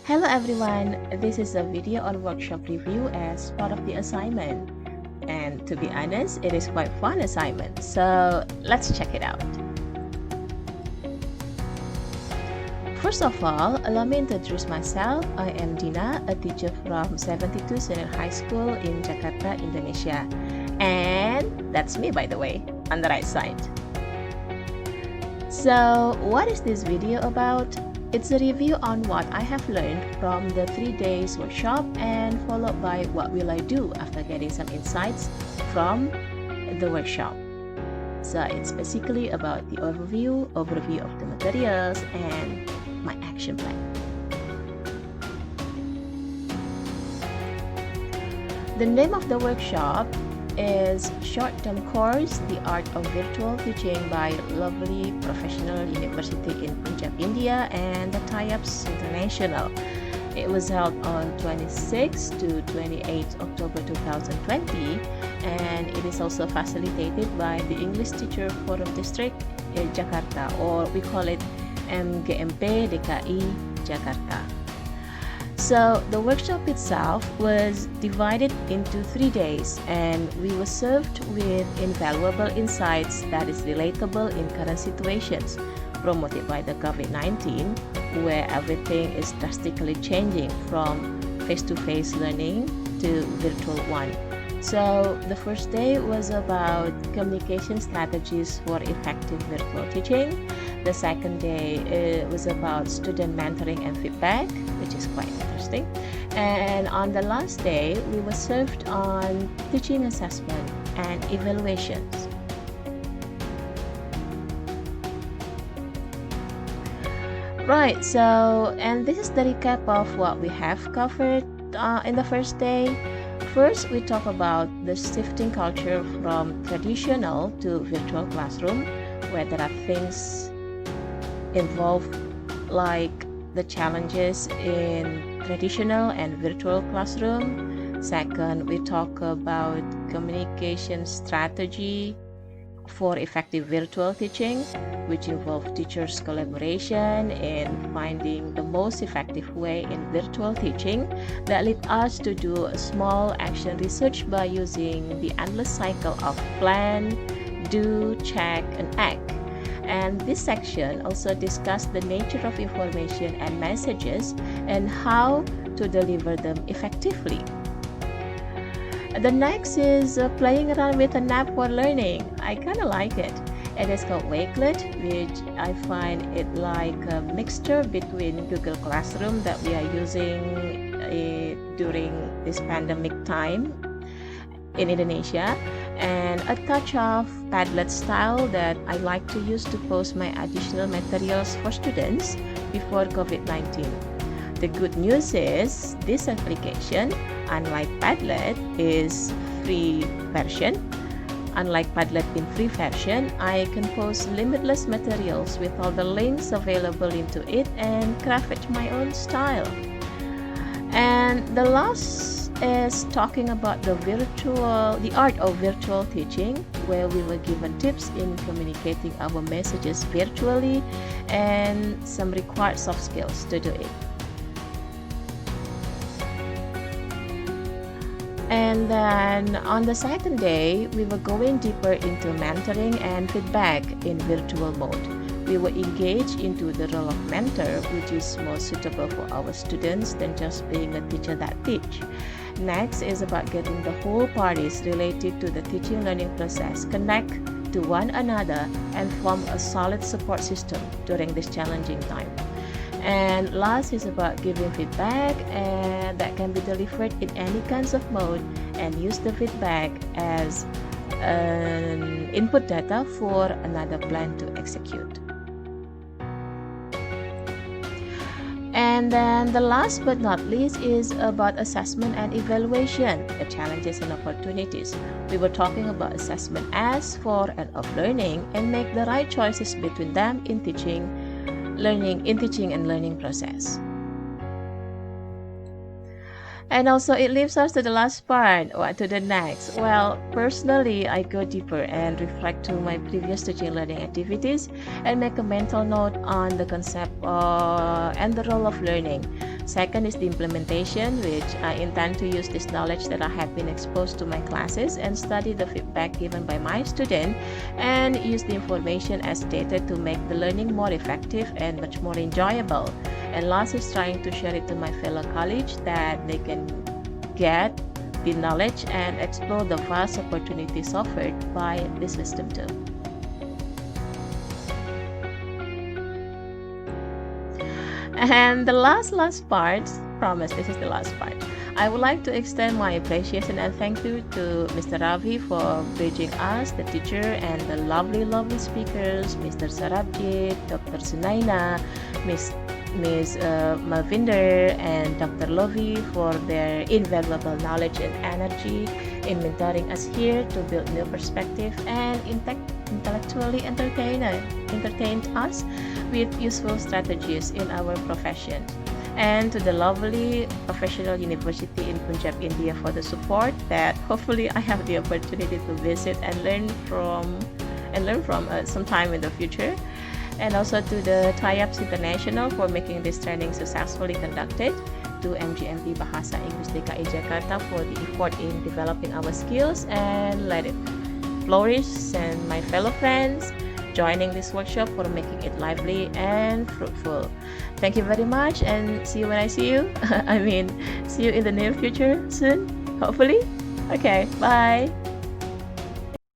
Hello everyone, this is a video on workshop review as part of the assignment. And to be honest, it is quite fun assignment, so let's check it out. First of all, allow me to introduce myself. I am Dina, a teacher from 72 Senior High School in Jakarta, Indonesia. And that's me, by the way, on the right side. So what is this video about? It's a review on what I have learned from the 3 days workshop and followed by what will I do after getting some insights from the workshop. So it's basically about the overview of the materials and my action plan. The name of the workshop is short-term course The Art of Virtual Teaching by Lovely Professional University in Punjab, India and the Tieupsintl International. It was held on 26 to 28 October 2020 and it is also facilitated by the English Teacher Forum District in Jakarta, or we call it MGMP DKI Jakarta. So the workshop itself was divided into 3 days and we were served with invaluable insights that is relatable in current situations promoted by the COVID-19, where everything is drastically changing from face-to-face learning to virtual one. So the first day was about communication strategies for effective virtual teaching. The second day was about student mentoring and feedback, which is quite interesting. And on the last day, we were served on teaching assessment and evaluations. Right, so, and this is the recap of what we have covered in the first day. First, we talk about the shifting culture from traditional to virtual classroom, where there are things involved like the challenges in traditional and virtual classroom. Second, we talk about communication strategy for effective virtual teaching, which involve teachers' collaboration in finding the most effective way in virtual teaching that lead us to do a small action research by using the endless cycle of plan, do, check, and act. And this section also discussed the nature of information and messages and how to deliver them effectively. The next is playing around with an app for learning. I kind of like it. It is called Wakelet, which I find it like a mixture between Google Classroom that we are using during this pandemic time in Indonesia, and a touch of Padlet style that I like to use to post my additional materials for students before COVID-19. The good news is this application, unlike Padlet, is free version. Unlike Padlet in free version, I can post limitless materials with all the links available into it and craft it my own style. And the last is talking about the art of virtual teaching, where we were given tips in communicating our messages virtually and some required soft skills to do it. And then on the second day, we were going deeper into mentoring and feedback in virtual mode. We were engaged into the role of mentor, which is more suitable for our students than just being a teacher that teach. Next is about getting the whole parties related to the teaching learning process connect to one another and form a solid support system during this challenging time. And last is about giving feedback and that can be delivered in any kinds of mode and use the feedback as an input data for another plan to execute. And then the last but not least is about assessment and evaluation, the challenges and opportunities. We were talking about assessment as, for, and of learning and make the right choices between them in teaching and learning process. And also it leaves us to the last part, or to the next. Well, personally, I go deeper and reflect to my previous teaching learning activities and make a mental note on the concept and the role of learning. Second is the implementation, which I intend to use this knowledge that I have been exposed to my classes and study the feedback given by my student and use the information as stated to make the learning more effective and much more enjoyable. And last is trying to share it to my fellow colleagues that they can get the knowledge and explore the vast opportunities offered by this system too. And the last part, promise this is the last part. I would like to extend my appreciation and thank you to Mr. Ravi for bridging us, the teacher, and the lovely speakers, Mr. Sarabjit, Dr. Sunaina, Ms. Malvinder, and Dr. Lovi for their invaluable knowledge and energy in mentoring us here to build new perspective and intellectually entertain us with useful strategies in our profession. And to the lovely professional university in Punjab, India for the support that hopefully I have the opportunity to visit and learn from sometime in the future. And also to the TIEUPS International for making this training successfully conducted, to MGMP Bahasa Inggris DKI Jakarta for the effort in developing our skills and let it flourish, and my fellow friends joining this workshop for making it lively and fruitful. Thank you very much and see you when I see you. I mean, see you in the near future soon, hopefully. Okay, bye.